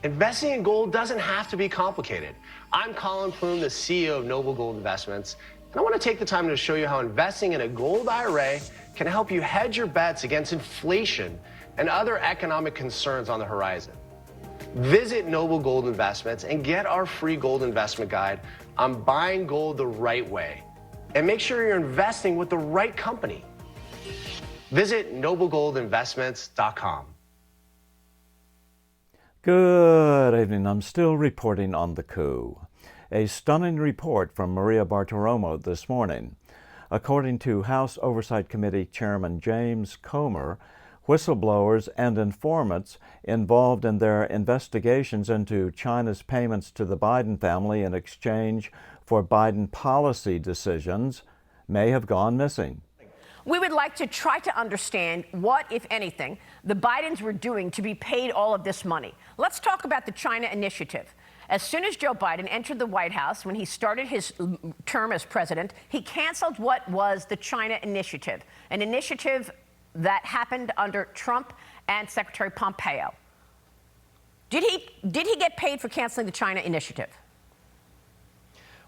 Investing in gold doesn't have to be complicated. I'm Colin Plume, the CEO of Noble Gold Investments, and I want to take the time to show you how investing in a gold IRA can help you hedge your bets against inflation and other economic concerns on the horizon. Visit Noble Gold Investments and get our free gold investment guide on buying gold the right way. And make sure you're investing with the right company. Visit noblegoldinvestments.com. Good evening. I'm still reporting on the coup. A stunning report from Maria Bartiromo this morning. According to House Oversight Committee Chairman James Comer, whistleblowers and informants involved in their investigations into China's payments to the Biden family in exchange for Biden policy decisions may have gone missing. We would like to try to understand what, if anything, the Bidens were doing to be paid all of this money. Let's talk about the China initiative. As soon as Joe Biden entered the White House, when he started his term as president, he canceled what was the China initiative, an initiative that happened under Trump and Secretary Pompeo. Did he get paid for canceling the China initiative?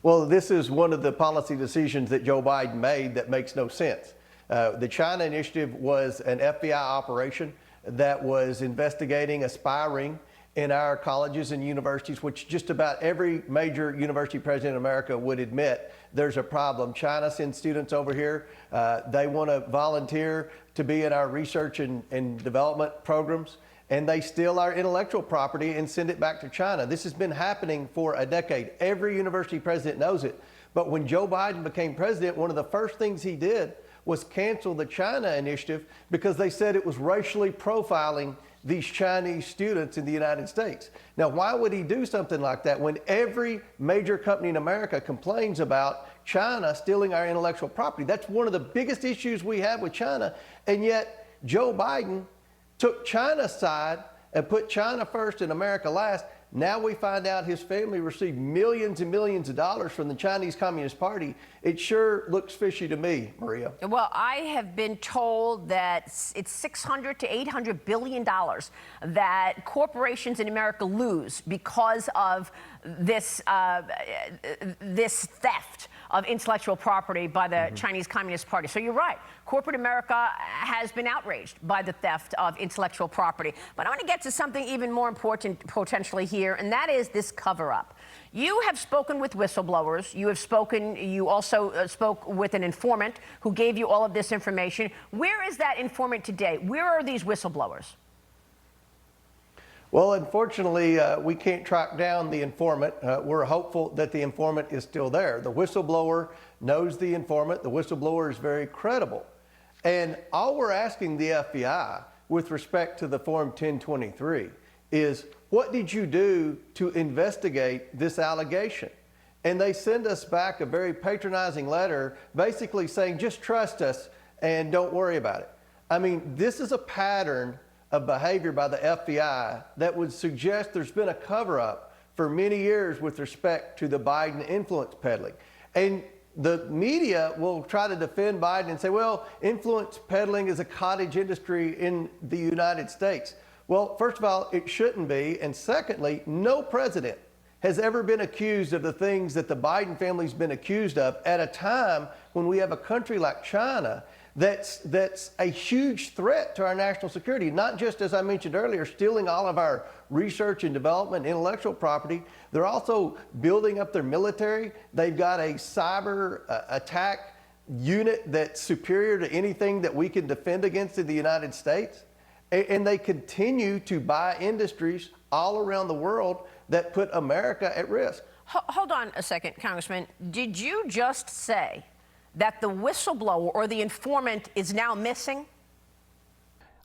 Well, this is one of the policy decisions that Joe Biden made that makes no sense. The China initiative was an FBI operation that was investigating a spy ring in our colleges and universities, which just about every major university president in America would admit there's a problem. China sends students over here. They want to volunteer to be in our research and development programs, and they steal our intellectual property and send it back to China. This has been happening for a decade. Every university president knows it. But when Joe Biden became president, one of the first things he did was cancel the China initiative because they said it was racially profiling these Chinese students in the United States. Now, why would he do something like that when every major company in America complains about China stealing our intellectual property? That's one of the biggest issues we have with China. And yet Joe Biden took China's side and put China first and America last. Now we find out his family received millions and millions of dollars from the Chinese Communist Party. It sure looks fishy to me, Maria. Well, I have been told that it's $600 to $800 billion that corporations in America lose because of this this theft of intellectual property by the Chinese Communist Party. So you're right. Corporate America has been outraged by the theft of intellectual property. But I want to get to something even more important potentially here, and that is this cover-up. You have spoken with whistleblowers. You also spoke with an informant who gave you all of this information. Where is that informant today? Where are these whistleblowers? Well, unfortunately, we can't track down the informant. We're hopeful that the informant is still there. The whistleblower knows the informant. The whistleblower is very credible. And all we're asking the FBI with respect to the Form 1023 is, what did you do to investigate this allegation? And they send us back a very patronizing letter basically saying, just trust us and don't worry about it. I mean, this is a pattern of behavior by the FBI that would suggest there's been a cover-up for many years with respect to the Biden influence peddling. And the media will try to defend Biden and say, well, influence peddling is a cottage industry in the United States. Well, first of all, it shouldn't be. And secondly, no president has ever been accused of the things that the Biden family's been accused of at a time when we have a country like China that's a huge threat to our national security, not just, as I mentioned earlier, stealing all of our research and development, intellectual property. They're also building up their military. They've got a cyber attack unit that's superior to anything that we can defend against in the United States. And they continue to buy industries all around the world that put America at risk. Hold on a second, Congressman. Did you just say that the whistleblower or the informant is now missing?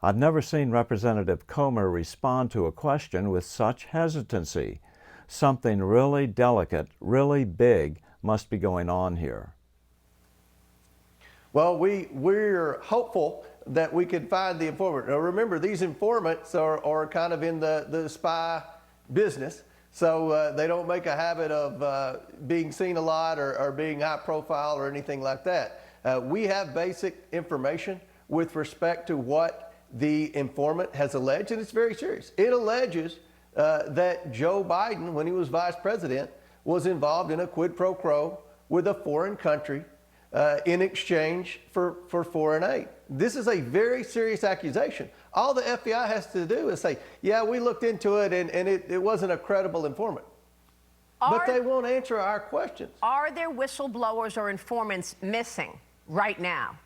I've never seen Representative Comer respond to a question with such hesitancy. Something really delicate, really big must be going on here. Well, we're hopeful that we can find the informant. Now remember, these informants are kind of in the spy business. So they don't make a habit of being seen a lot or being high profile or anything like that. We have basic information with respect to what the informant has alleged, and it's very serious. It alleges that Joe Biden, when he was vice president, was involved in a quid pro quo with a foreign country in exchange for foreign aid. This is a very serious accusation. All the FBI has to do is say, yeah, we looked into it and it wasn't a credible informant. But they won't answer our questions. Are there whistleblowers or informants missing right now?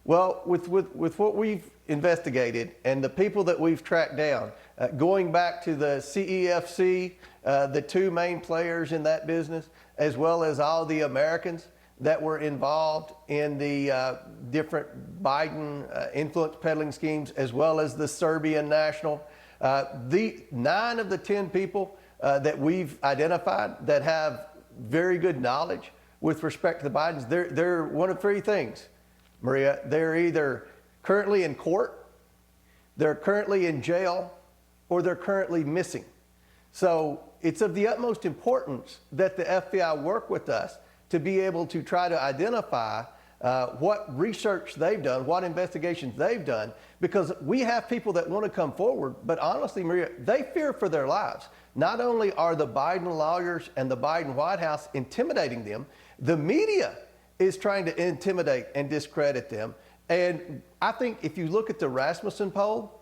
Well, with what we've investigated and the people that we've tracked down, going back to the CEFC, the two main players in that business, as well as all the Americans that were involved in the different Biden influence peddling schemes, as well as the Serbian national. The 9 of the 10 people that we've identified that have very good knowledge with respect to the Bidens, they're one of 3 things, Maria. They're either currently in court, they're currently in jail, or they're currently missing. So it's of the utmost importance that the FBI work with us to be able to try to identify what research they've done, what investigations they've done, because we have people that want to come forward, but honestly, Maria, they fear for their lives. Not only are the Biden lawyers and the Biden White House intimidating them, the media is trying to intimidate and discredit them. And I think if you look at the Rasmussen poll,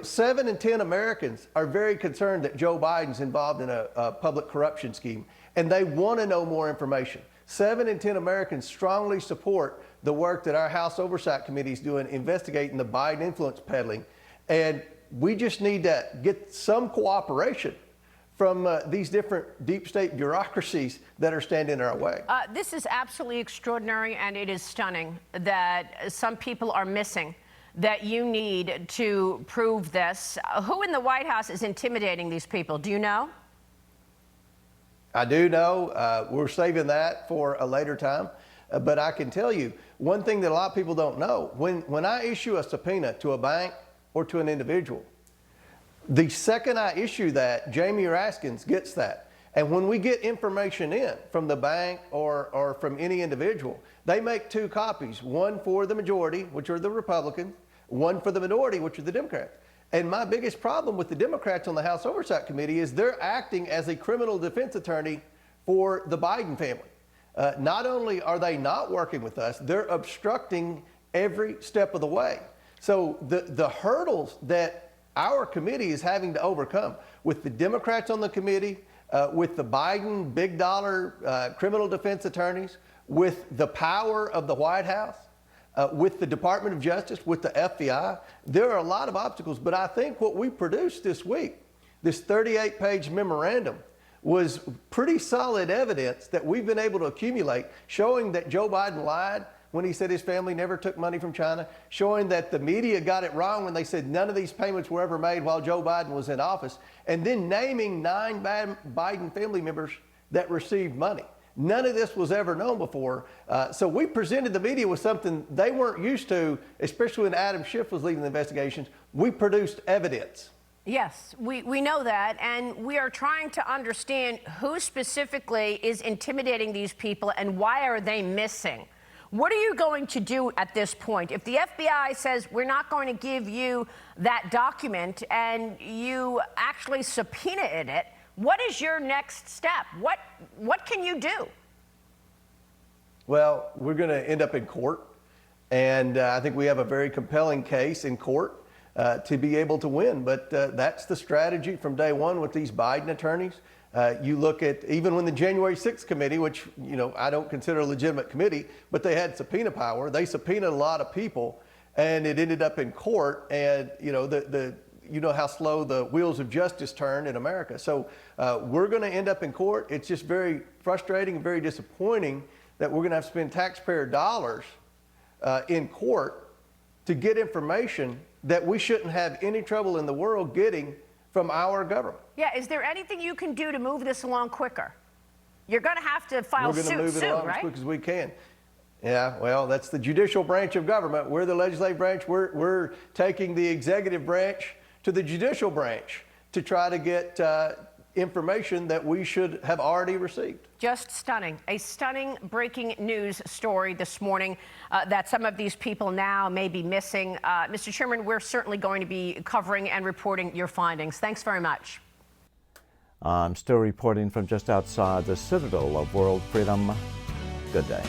7 in 10 Americans are very concerned that Joe Biden's involved in a public corruption scheme, and they want to know more information. 7 in 10 Americans strongly support the work that our House Oversight Committee is doing, investigating the Biden influence peddling. And we just need to get some cooperation from these different deep state bureaucracies that are standing in our way. This is absolutely extraordinary, and it is stunning that some people are missing, that you need to prove this. Who in the White House is intimidating these people? Do you know? I do know. We're saving that for a later time. But I can tell you, one thing that a lot of people don't know, when I issue a subpoena to a bank or to an individual, the second I issue that, Jamie Raskins gets that. And when we get information in from the bank or from any individual, they make 2 copies, one for the majority, which are the Republicans, one for the minority, which are the Democrats. And my biggest problem with the Democrats on the House Oversight Committee is they're acting as a criminal defense attorney for the Biden family. Not only are they not working with us, they're obstructing every step of the way. So the hurdles that our committee is having to overcome with the Democrats on the committee, with the Biden big dollar criminal defense attorneys, with the power of the White House, with the Department of Justice, with the FBI, there are a lot of obstacles. But I think what we produced this week, this 38-page memorandum, was pretty solid evidence that we've been able to accumulate, showing that Joe Biden lied when he said his family never took money from China, showing that the media got it wrong when they said none of these payments were ever made while Joe Biden was in office, and then naming 9 Biden family members that received money. None of this was ever known before. So we presented the media with something they weren't used to, especially when Adam Schiff was leading the investigations. We produced evidence. Yes, we know that, and we are trying to understand who specifically is intimidating these people and why are they missing. What are you going to do at this point? If the FBI says we're not going to give you that document and you actually subpoenaed it, what is your next step? What can you do? Well, we're going to end up in court, and I think we have a very compelling case in court to be able to win. But that's the strategy from day one with these Biden attorneys. You look at even when the January 6th committee, which I don't consider a legitimate committee, but they had subpoena power. They subpoenaed a lot of people, and it ended up in court. And you know how slow the wheels of justice turn in America. So we're going to end up in court. It's just very frustrating and very disappointing that we're going to have to spend taxpayer dollars in court to get information that we shouldn't have any trouble in the world getting from our government. Yeah, is there anything you can do to move this along quicker? You're going to have to file suit soon, right? We're going to move it along as quick as we can. Yeah, well, that's the judicial branch of government. We're the legislative branch. We're taking the executive branch to the judicial branch to try to get information that we should have already received. Just stunning. A stunning breaking news story this morning that some of these people now may be missing. Mr. Chairman, we're certainly going to be covering and reporting your findings. Thanks very much. I'm still reporting from just outside the citadel of world freedom. Good day.